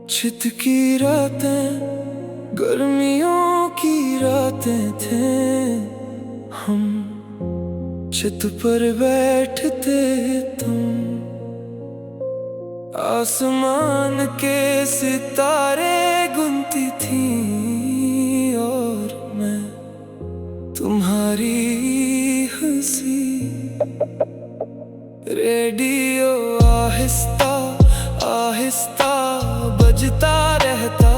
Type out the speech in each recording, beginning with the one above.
चित की रातें गर्मियों की रातें थे। हम चित पर बैठते, तुम आसमान के सितारे गुनती थी और मैं तुम्हारी हंसी। रेडियो आहिस्ता आहिस्ता बजता रहता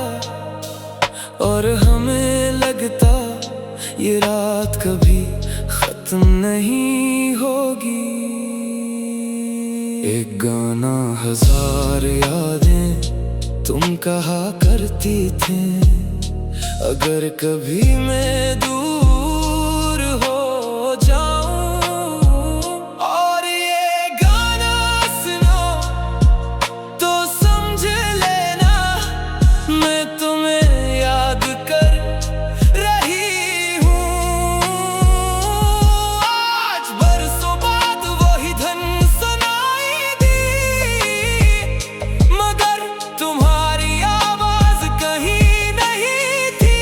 और हमें लगता ये रात कभी खत्म नहीं होगी। एक गाना हजार यादें तुम कहा करती थी, अगर कभी मैं दूर हो जाऊं और ये गाना सुनो तो समझ लेना मैं तुम्हें याद कर रही हूँ। आज बरसों बाद वही धुन सुनाई दी, मगर तुम्हारी आवाज कहीं नहीं थी।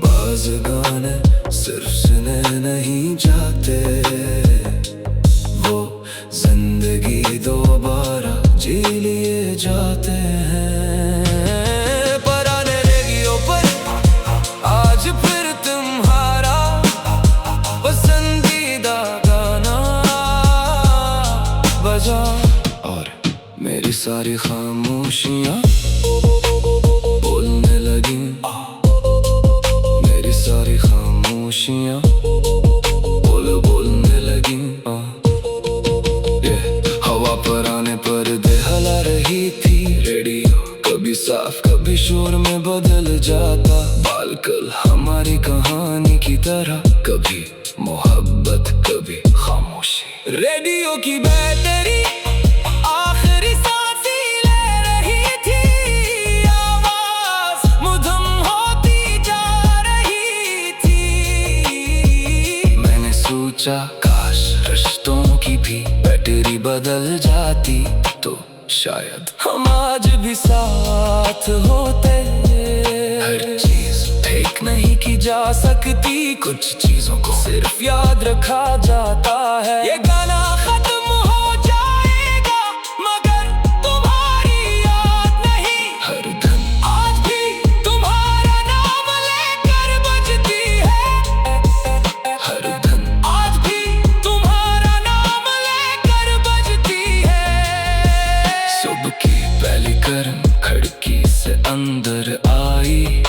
बाज़ गाने सिर्फ सुने नहीं जाते, वो जिंदगी दोबारा जी लिए जाते हैं। पुराने रेडियो पर आज फिर तुम्हारा पसंदीदा गाना बजा और मेरी सारी खामोशियाँ बोलने लगी। मेरी सारी खामोशियाँ बोलने लगी। ये हवा पर आने पर हिला रही थी रेडियो, कभी साफ कभी शोर में बदल जाता। बालकल हमारी कहानी की तरह, कभी मोहब्बत कभी खामोशी। रेडियो की बैटरी आखिरी सांस ले रही थी, आवाज मधुम होती जा रही थी। मैंने सोचा काश रिश्तों की भी बैटरी बदल जाती तो शायद हम आज भी साथ होते। हर चीज ठीक नहीं की जा सकती, कुछ चीजों को सिर्फ याद रखा जाता है। ये गाना खत्म हो जाएगा मगर तुम्हारी याद नहीं। हर धन आज भी तुम्हारा नाम लेकर बजती है। हर धन आज भी तुम्हारा नाम लेकर बजती है। सुबह की पहली गर्म खिड़की से अंदर आई,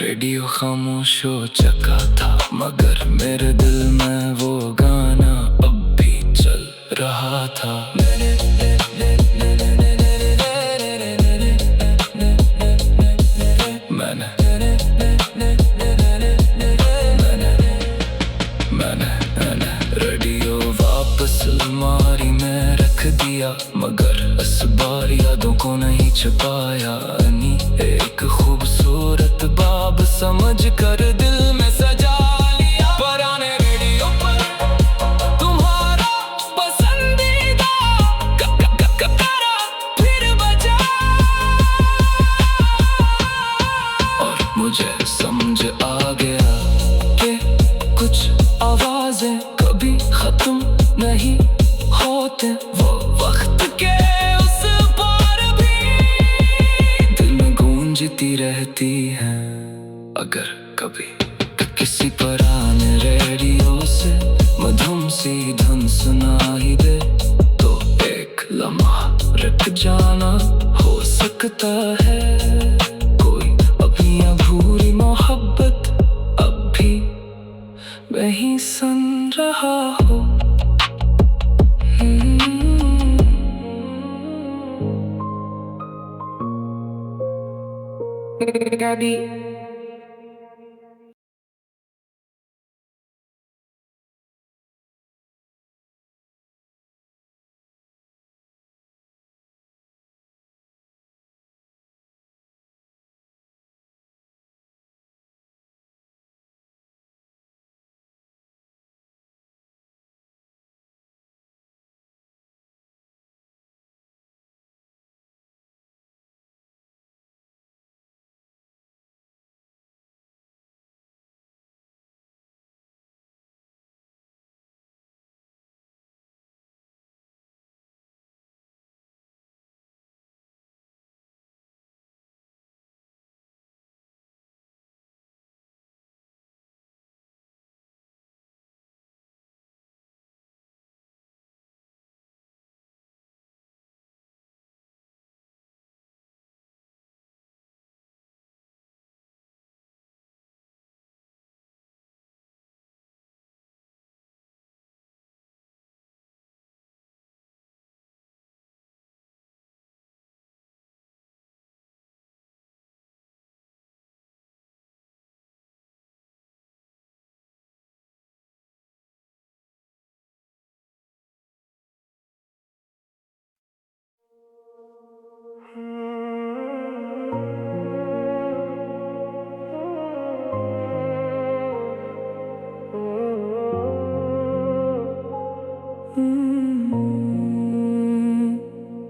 रेडियो खामोश हो चुका था, मगर मेरे दिल में वो गाना अब भी चल रहा था। मैंने रेडियो वापस अलमारी में रख दिया, मगर इस बार यादों को नहीं छुपाया। एक खूबसूरत बाब समझ कर दिल में सजा लिया। पुराने रेडियो पर तुम्हारा पसंदीदा गाना फिर बजा और मुझे समझ आ गया कि कुछ आवाजें कभी खत्म नहीं होते। वो वक्त के उस पार भी दिल में गूंजती रहती है। अगर कभी किसी पुराने रेडियो से मधुम सी धुन सुनाई दे तो एक लम्हा रुक जाना हो सकता है। कोई अपनी अधूरी मोहब्बत अब भी वहीं सुन रहा हो। Gabi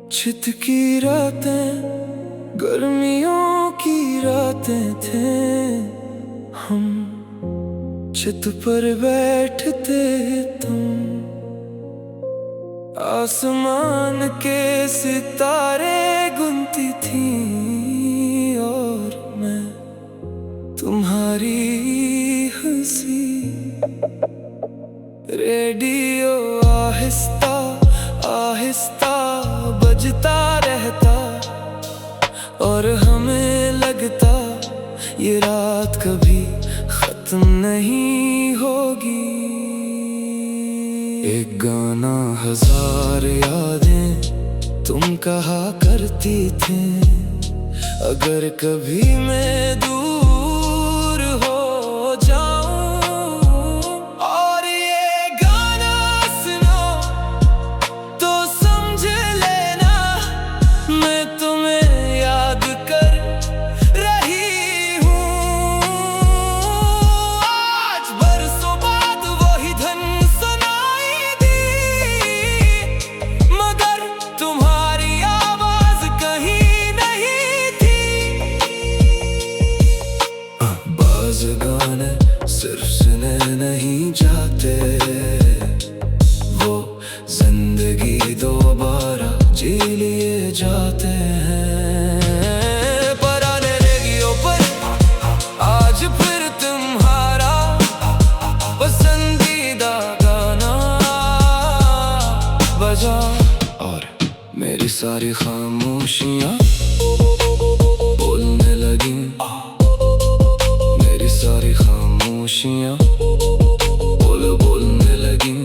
चित की रातें गर्मियों की रातें थे, हम चित पर बैठते तुम, आसमान के सितारे गुनती थी और मैं तुम्हारी हंसी। रेडियो आहिस्ता आहिस्ता बजता रहता और हमें लगता ये रात कभी खत्म नहीं होगी। एक गाना हजार यादें तुम कहा करती थी, अगर कभी मैं दूर हो जाऊं और ये गाना सुनो तो समझ लेना मैं तुम्हें याद कर रही हूँ। आज बरसों बाद वही धन सुनाई दी, मगर तुम्हारी आवाज कहीं नहीं थी। बाज़ गाने सिर्फ सुने नहीं जाते, वो जिंदगी दोबारा जी लिए जाते हैं। पुराने रेडियो पर आज फिर तुम्हारा पसंदीदा गाना बजा और मेरी सारी खामोशियाँ बोलने लगी, मेरी सारी खामोशियाँ बोलने लगी।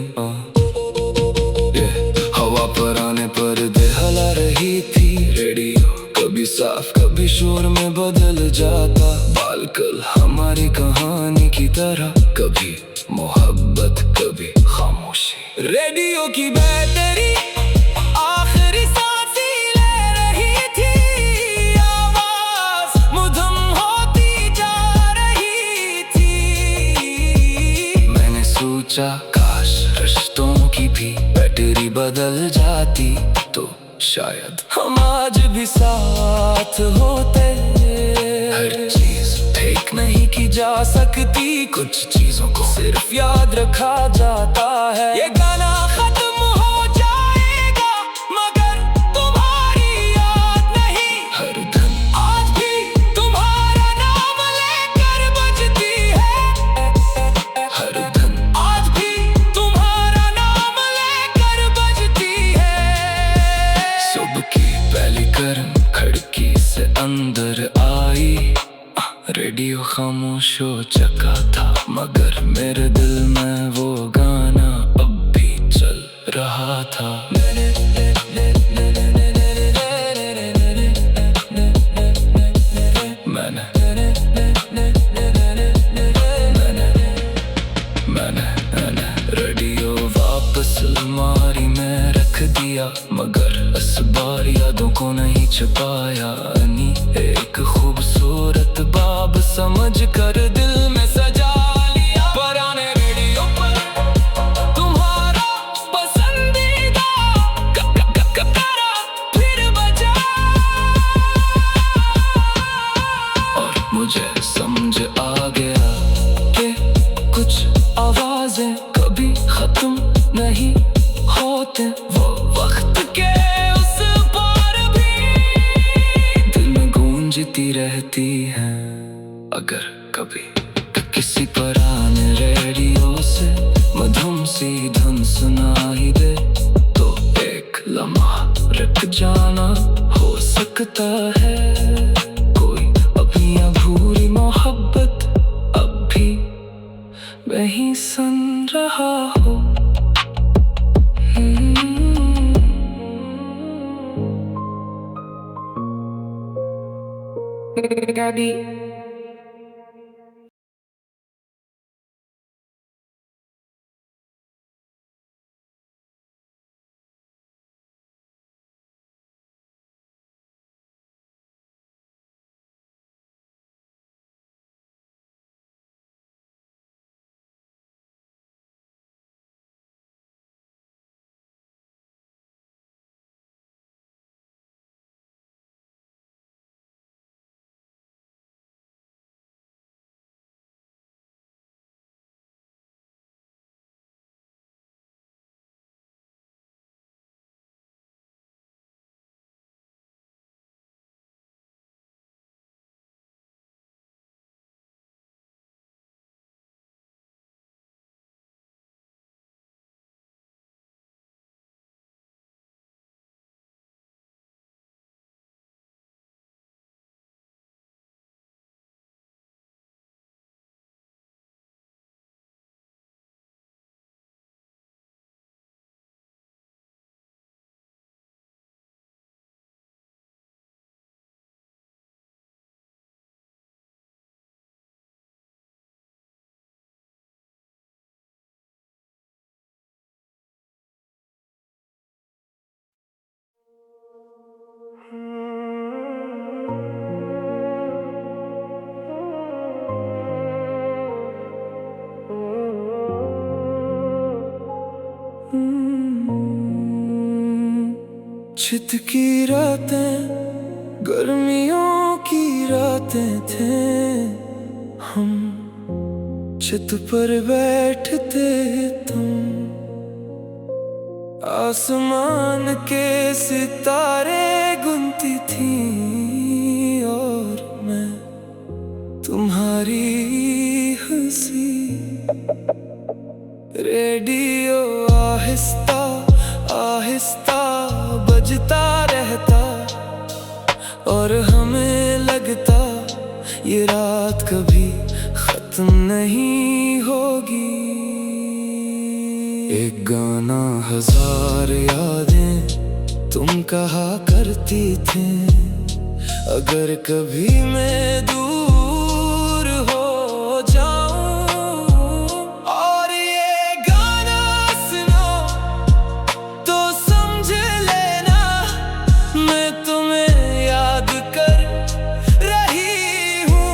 ये हवा पर आने पर दहला रही थी रेडियो, कभी साफ कभी शोर में बदल जाता। बालकल हमारी कहानी की तरह, कभी मोहब्बत कभी खामोशी। रेडियो की बैटरी आखिरी सांस ले रही थी, आवाज मधुम होती जा रही थी। मैंने सोचा काश रिश्तों की भी बैटरी बदल जाती तो शायद हम आज भी साथ होते। हर चीज ठीक नहीं की जा सकती, कुछ चीजों को सिर्फ याद रखा जाता है। ये गाना खत्म हो जाएगा मगर तुम्हारी याद नहीं, हर धन आज भी तुम्हारा नाम लेकर बजती है। हर धन आज भी तुम्हारा नाम लेकर बजती है। सुबह की पहली गर्म खिड़की से अंदर आई, रेडियो खामोश हो चुका था, मगर मेरे दिल में वो गाना अब भी चल रहा था। मैंने रेडियो वापस अलमारी में रख दिया, मगर इस बार यादों को नहीं छुपाया। एक खूबसूरत बाब समझ कर दिल में सजा लिया। पुराने रेडियो पर तुम्हारा पसंदीदा गाना फिर बजा और मुझे समझ आ गया कि कुछ आवाजें कभी खत्म नहीं होते। वो वक्त के उस पार भी दिल में गूंजती रहती है। अगर कभी किसी पुराने रेडियो से मधुम सी धुन सुनाई दे तो एक लम्हा रुक जाना हो सकता है। कोई अपनी अधूरी मोहब्बत अब भी वहीं सुन रहा हो। Gabi शीत की रातें, गर्मियों की रातें थे। हम छत पर बैठते, तुम आसमान के सितारे गुनती थी, और मैं तुम्हारी हंसी। रेडियो आहिस्ता आहिस्ता बजता रहता, और हमें लगता ये रात कभी खत्म नहीं होगी। एक गाना हजार यादें तुम कहा करती थी, अगर कभी मैं दूर हो जाऊं और ये गाना सुनो तो समझ लेना मैं तुम्हें याद कर रही हूँ।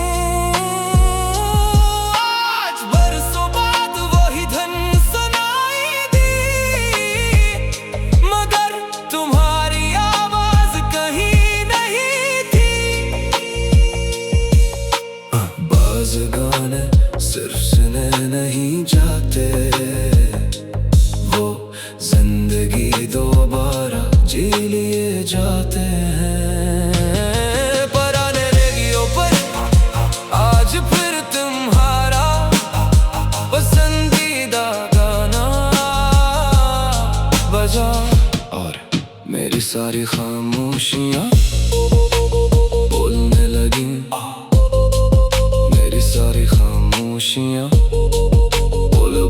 आज बरसों बाद वही धन सुनाई दी, मगर तुम्हारी आवाज कहीं नहीं थी। बाज़ गाने सिर्फ सुने नहीं जाते, वो जिंदगी दोबारा जी लिए जाते हैं। पुराने रेडियो पर आज फिर तुम्हारा पसंदीदा गाना बजा, और मेरी सारी खामोशियाँ बोलने लगी। मेरी सारी खामोशियाँ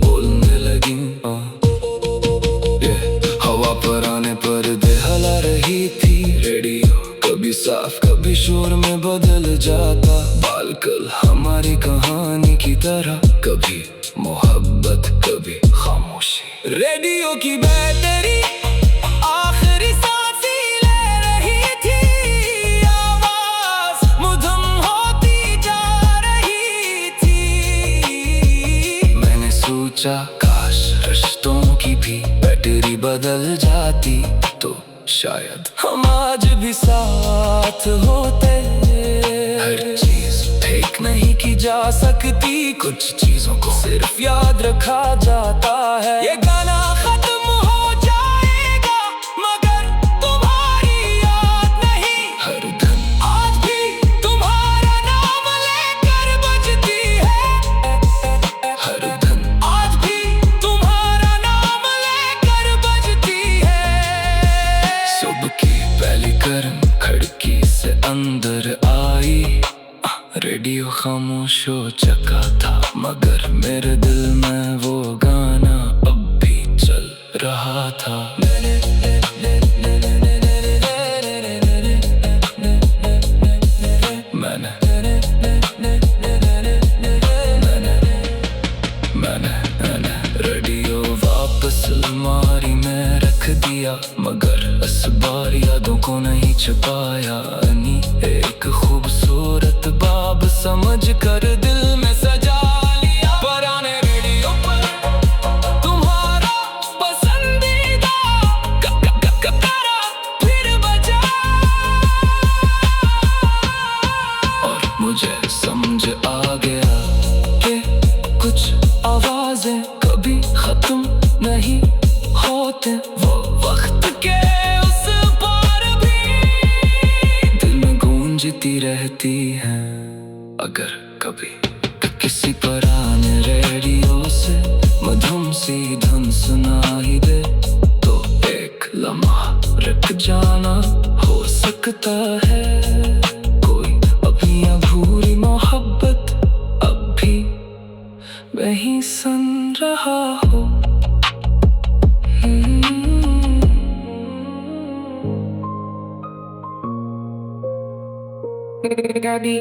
बोलने लगी। हवा पर आने पर दिहला रही थी रेडियो, कभी साफ कभी शोर में बदल जाता। बालकल हमारी कहानी की तरह, कभी मोहब्बत कभी खामोशी। रेडियो की बैटरी आखिरी सांस ले रही थी, आवाज मुधम होती जा रही थी। मैंने सोचा काश रिश्तों की भी बैटरी बदल जाती, तो शायद हम आज भी साथ होते। हर चीज ठीक नहीं की जा सकती, कुछ चीजों को सिर्फ याद रखा जाता है। ये गाना खत्म हो जाएगा मगर तुम्हारी याद नहीं। हर धन आज भी तुम्हारा नाम लेकर बजती है। हर धन आज भी तुम्हारा नाम लेकर बजती है। सुबह की पहली गर्म खिड़की से अंदर आई, रेडियो खामोश हो चुका था, मगर मेरे दिल में वो गाना अब भी चल रहा था। मैंने रेडियो वापस अलमारी में रख दिया, मगर इस बार यादों को नहीं छुपाया। अनि एक खूबसूरत बाब समझ कर दिल में सजा लिया। पुराने रेडियो पर तुम्हारा पसंदीदा गाना फिर बजा, और मुझे समझ आ गया कि कुछ आवाजें कभी खत्म नहीं होते। वो वक्त के उस पार भी दिल में गूंजती रहती है। अगर कभी किसी पुराने रेडियो से मधुम सी धुन सुनाई दे, तो एक लम्हा रुक जाना हो सकता है। कोई अपनी अधूरी मोहब्बत अब भी वहीं सुन रहा हो। Gabi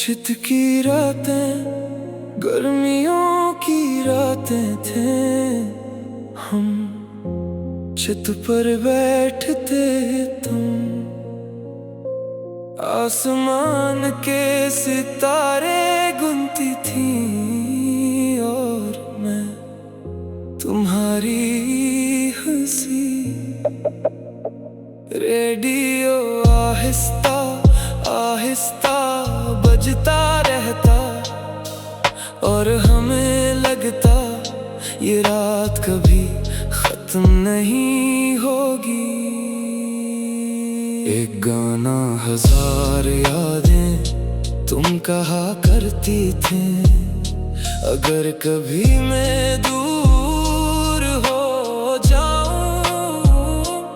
शीत की रातें, गर्मियों की रातें थे। हम छत पर बैठते, तुम आसमान के सितारे गुनती थी, और मैं तुम्हारी हंसी। रेडियो आहिस्ता आहिस्ता बजता रहता, और हमें लगता ये रात कभी खत्म नहीं होगी। एक गाना हजार यादें तुम कहा करती थी, अगर कभी मैं दूर हो जाऊं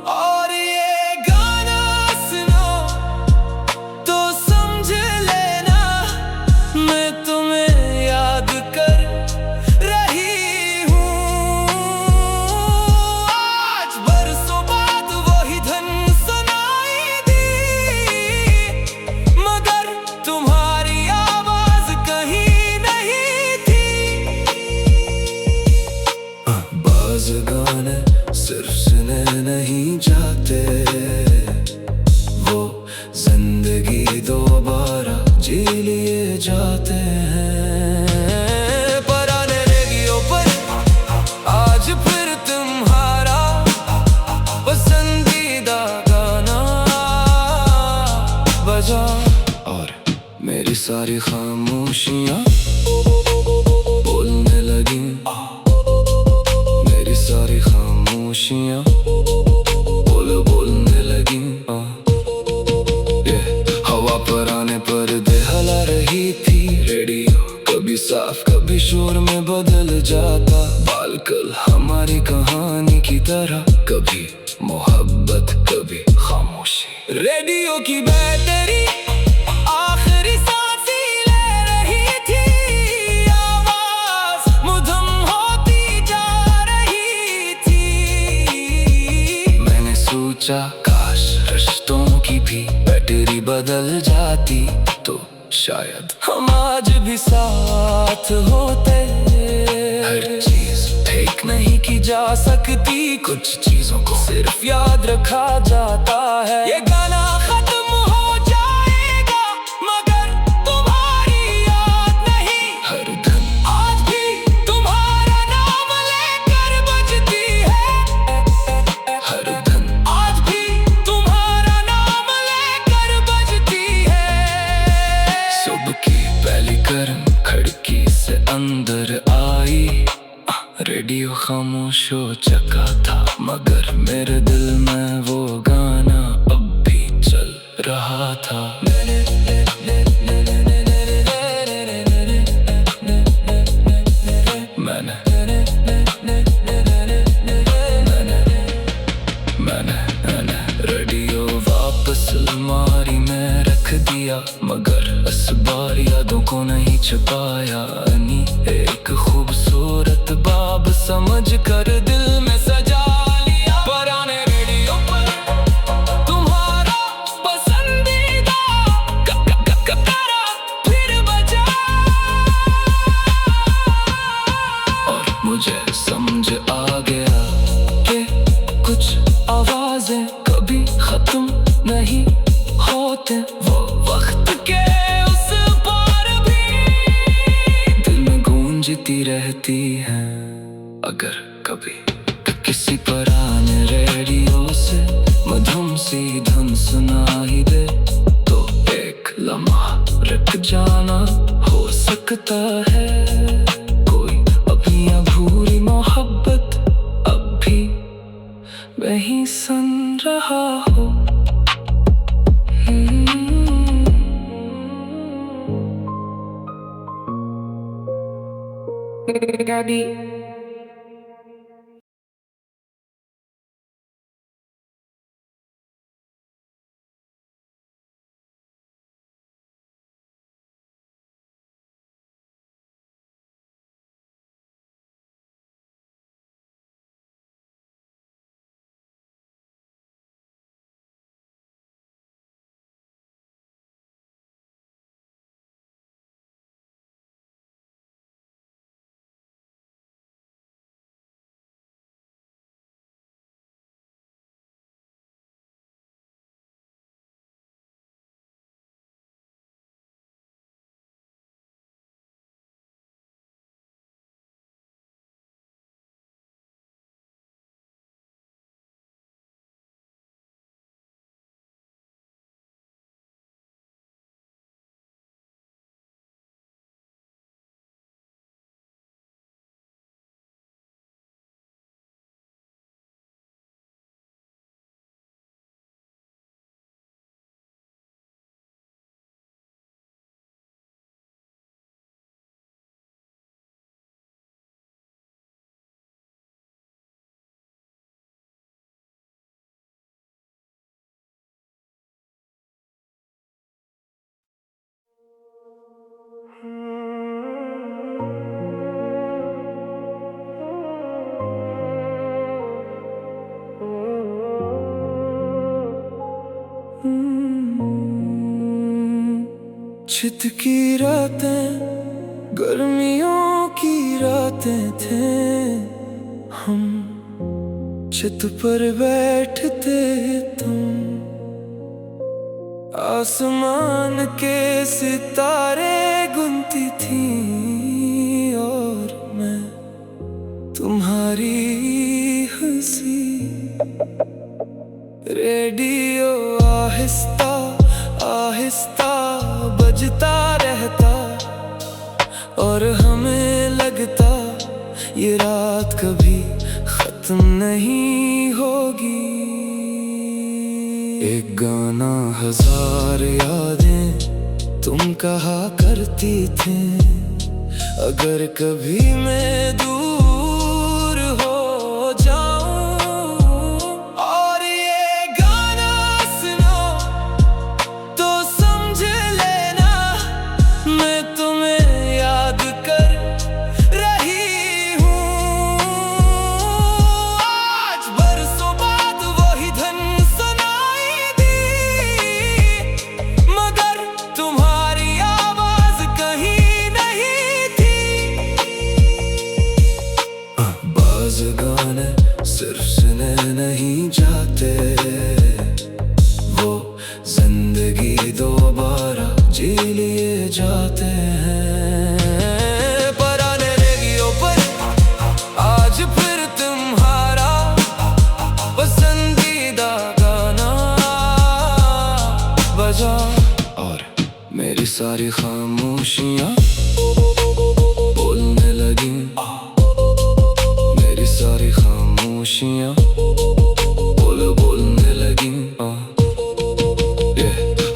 और ये गाना सुनो तो समझ लेना, मैं तुम्हें याद कर रही हूँ। आज बरसों बाद वही धुन सुनाई दी, मगर तुम्हारी आवाज कहीं नहीं थी। बाज़ गाने सिर्फ सुने नहीं जाते, वो जिंदगी दोबारा जी लिए जाते हैं। पुराने रेडियो पर आज फिर तुम्हारा पसंदीदा गाना बजा, और मेरी सारी खामोशियाँ बोलने लगी। मेरी सारी खामोशियाँ बोलने लगी। हवा पर आने पर हिला रही थी रेडियो, कभी साफ कभी शोर में बदल जाता। बालकल हमारी कहानी की तरह, कभी मोहब्बत कभी खामोशी। रेडियो की बैटरी आखिरी सांसें ले रही थी, आवाज मधुम होती जा रही थी। मैंने सोचा काश रिश्तों की भी बैटरी बदल जाती, तो शायद हम आज भी साथ होते। हर चीज ठीक नहीं की जा सकती, कुछ चीजों को सिर्फ याद रखा जाता है। ये गाना खत्म हो जाएगा, मगर तुम्हारी याद नहीं। हर धन आज भी तुम्हारा नाम लेकर बजती है। हर धन आज भी तुम्हारा नाम लेकर बजती है। सुबह की पहली गर्म खिड़की से अंदर आई, रेडियो खामोश हो चुका था, मगर मेरे दिल में वो गाना अब भी चल रहा था। मैंने रेडियो वापस अलमारी में रख दिया, मगर इस बार यादों को नहीं छुपाया। एक खूबसूरत बाब समझ कर दिल में सजा लिया। पुराने रेडियो पर तुम्हारा पसंदीदा गाना फिर बजा, और मुझे समझ आ गया कि कुछ आवाजें कभी खत्म नहीं होते। वो वक्त के उस पार भी दिल में गूंजती रहती है। अगर कभी किसी पुराने रेडियो से मधुम सी धुन सुनाई दे, तो एक लम्हा रुक जाना हो सकता है। कोई अपनी अधूरी मोहब्बत अब भी वहीं सुन रहा हो। Gabi शीत की रातें, गर्मियों की रातें थे। हम छत पर बैठते, तुम आसमान के सितारे गुनती थी और मैं तुम्हारी हंसी। रेडियो आहिस्ता आहिस्ता बजता रहता और हमें लगता ये रात कभी खत्म नहीं होगी। एक गाना हजार यादें तुम कहा करती थी, अगर कभी मैं दूर हो जाऊं और ये गाना सुनो तो समझ लेना मैं तुम्हें याद कर रही हूँ। आज बरसों बाद वही धुन सुनाई दी, मगर तुम्हारी आवाज कहीं नहीं थी। बाज़ गाने सिर्फ सुने नहीं जाते, वो जिंदगी दोबारा जी लिए जाते हैं। पुराने रेडियो पर आज फिर तुम्हारा पसंदीदा गाना बजा और मेरी सारी खामोशियाँ बोलने लगी। मेरी सारी खामोशियाँ बोलने लगी।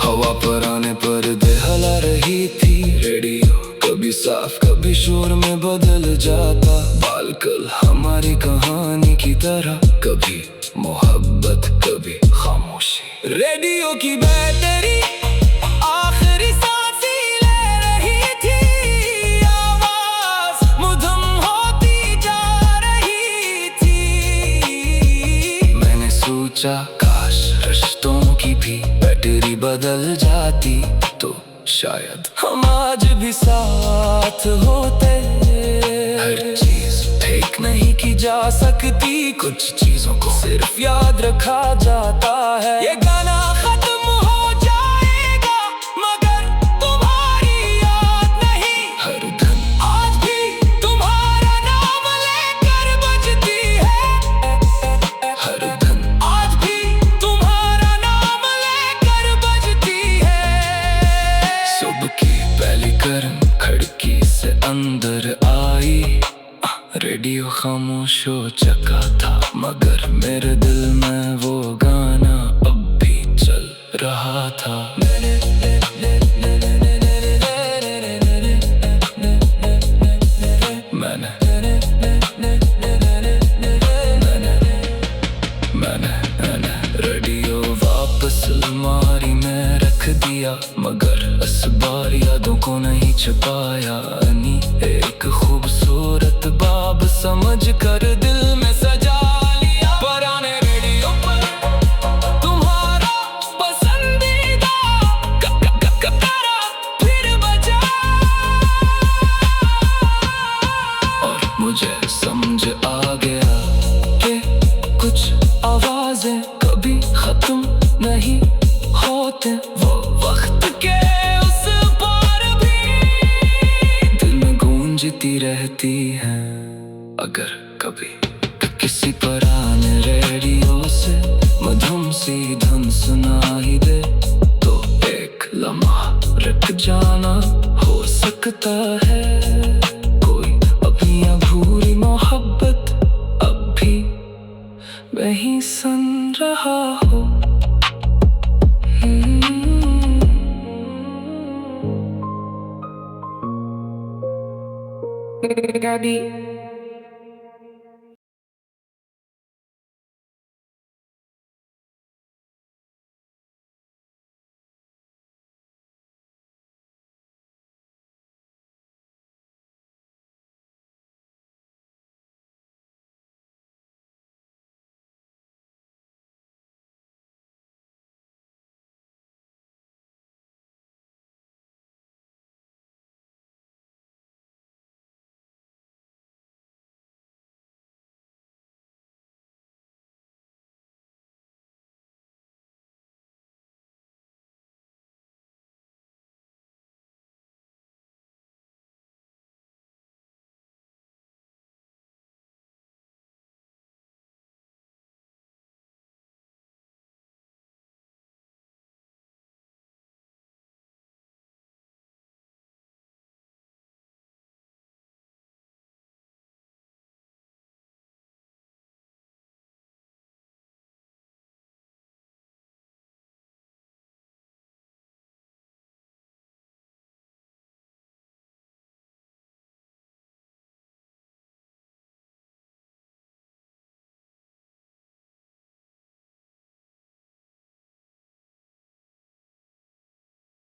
हवा पर आने पर्दे हिला रही थी, रेडियो कभी साफ कभी शोर में बदल जाता। बालकल हमारी कहानी की तरह, कभी मोहब्बत कभी खामोशी। रेडियो की बैटरी आखिरी सांसें ले रही थी, आवाज मधुम होती जा रही थी। मैंने सोचा काश रिश्तों की भी बैटरी बदल जाती तो शायद हम आज भी साथ होते। हर चीज ठीक नहीं की जा सकती, कुछ चीजों को सिर्फ याद रखा जाता है। ये गाना खत्म हो जाएगा मगर तुम्हारी याद नहीं। हर धन आज भी तुम्हारा नाम लेकर बजती है। हर धन आज भी तुम्हारा नाम लेकर बजती है। सुबह की पहली गर्म खिड़की से अंदर आई, रेडियो खामोश हो चुका था, मगर मेरे दिल में वो गाना अब भी चल रहा था। मैंने रेडियो वापस अलमारी में रख दिया, मगर इस बार यादों को नहीं छुपाया। एक खूबसूरत बाब समझ कर दिल में सजा लिया। पुराने रेडियो पर तुम्हारा पसंदीदा गाना फिर बजा और मुझे समझ आ गया कि कुछ आवाजें कभी खत्म नहीं होते। वो वक्त के उस पार भी दिल में गूंजती रहती है। अगर कभी किसी पुराने रेडियो से मधुम सी धुन सुनाई दे तो एक लम्हा रुक जाना हो सकता है। कोई अपनी अधूरी मोहब्बत अब भी वहीं सुन रहा हो। Gabi